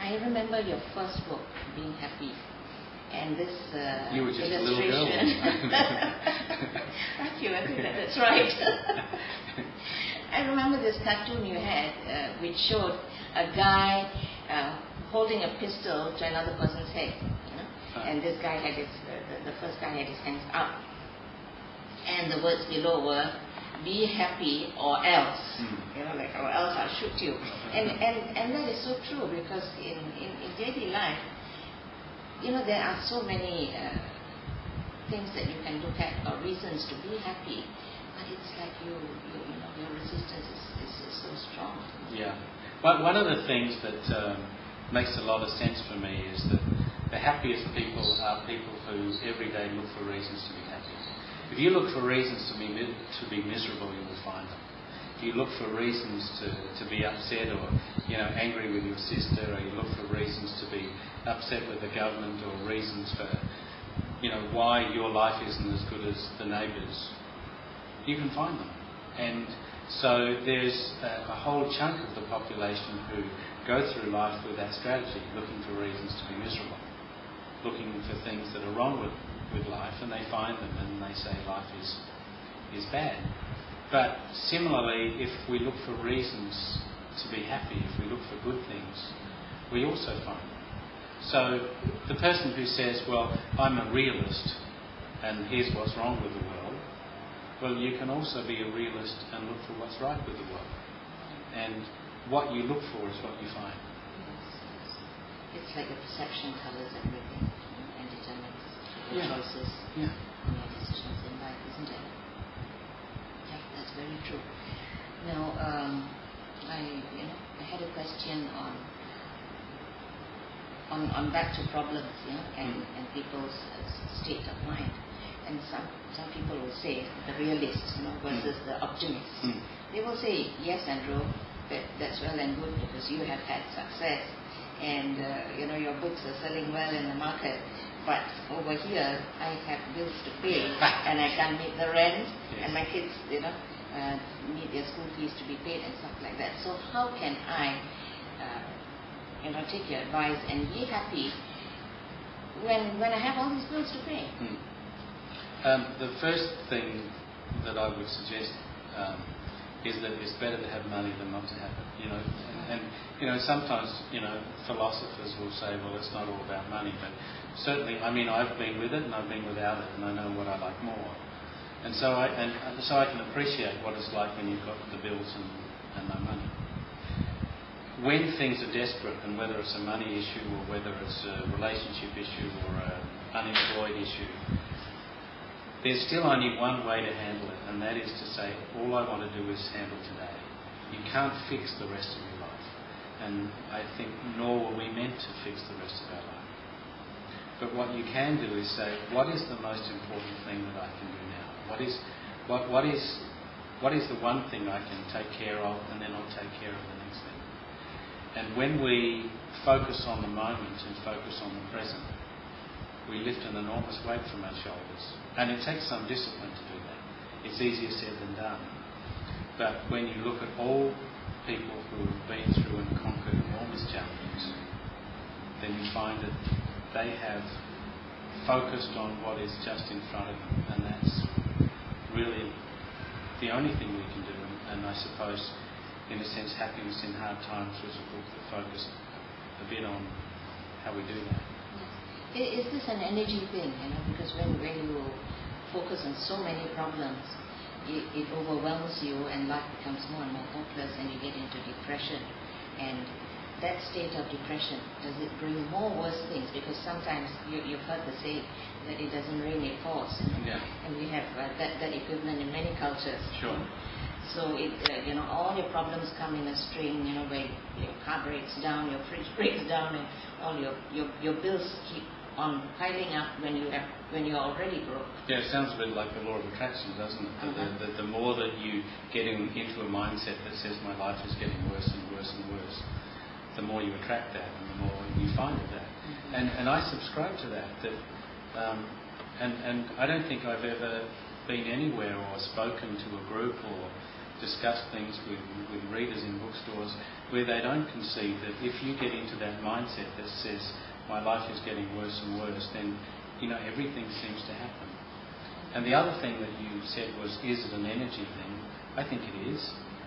I remember your first book, Being Happy, and this you were just illustration. A little girl. Thank you, I think that's right. I remember this cartoon you had, which showed a guy holding a pistol to another person's head, you know? And this guy had his, the first guy had his hands up, and the words below were, "Be happy or else," you know, like, or else I'll shoot you. And that is so true, because in daily life, you know, there are so many things that you can look at, or reasons to be happy, but it's like you know, your resistance is so strong. Yeah. But one of the things that makes a lot of sense for me is that the happiest people are people who every day look for reasons to be happy. If you look for reasons to be miserable, you will find them. If you look for reasons to be upset, or, you know, angry with your sister, or you look for reasons to be upset with the government, or reasons for, you know, why your life isn't as good as the neighbours, you can find them. And so there's a whole chunk of the population who go through life with that strategy, looking for reasons to be miserable, looking for things that are wrong with life, and they find them and they say life is bad. But similarly, if we look for reasons to be happy, if we look for good things, we also find them. So the person who says, well, I'm a realist and here's what's wrong with the world, well, you can also be a realist and look for what's right with the world. And what you look for is what you find. Yes. It's like a perception colours everything, and determines your choices and your decisions in life, isn't it? Yeah, that's very true. Now, I had a question on back to problems, and people's state of mind. And some people will say the realist, versus the optimist. They will say, yes, Andrew, that's well and good because you have had success, and your books are selling well in the market. But over here, I have bills to pay, and I can't meet the rent, and my kids, need their school fees to be paid and stuff like that. So how can I, take your advice and be happy when I have all these bills to pay? The first thing that I would suggest is that it's better to have money than not to have it. And sometimes philosophers will say, well, it's not all about money, but certainly, I've been with it and I've been without it, and I know what I like more. And so I can appreciate what it's like when you've got the bills and no money. When things are desperate, and whether it's a money issue or whether it's a relationship issue or an unemployed issue, there's still only one way to handle it, and that is to say, all I want to do is handle today. You can't fix the rest of your life, and I think nor were we meant to fix the rest of our life. But what you can do is say, what is the most important thing that I can do now? What is the one thing I can take care of, and then I'll take care of the next thing. And when we focus on the moment and focus on the present, we lift an enormous weight from our shoulders. And it takes some discipline to do that. It's easier said than done. But when you look at all people who have been through and conquered enormous challenges, then you find that they have focused on what is just in front of them. And that's really the only thing we can do. And I suppose, in a sense, Happiness in Hard Times was a book that focused a bit on how we do that. Is this an energy thing? Because when you focus on so many problems, it overwhelms you, and life becomes more and more hopeless, and you get into depression. And that state of depression, does it bring more worse things? Because sometimes you've heard the saying that it doesn't rain, it pours. And we have that equivalent in many cultures. Sure. So all your problems come in a string. Where your car breaks down, your fridge breaks down, and all your bills keep on piling up when you're already broke. Yeah, it sounds a bit like the law of attraction, doesn't it? That the more that you get into a mindset that says my life is getting worse and worse and worse, the more you attract that, and the more you find that. And I subscribe to that. And I don't think I've ever been anywhere or spoken to a group or discuss things with readers in bookstores where they don't conceive that if you get into that mindset that says my life is getting worse and worse, then everything seems to happen. And the other thing that you said was, is it an energy thing? I think it is.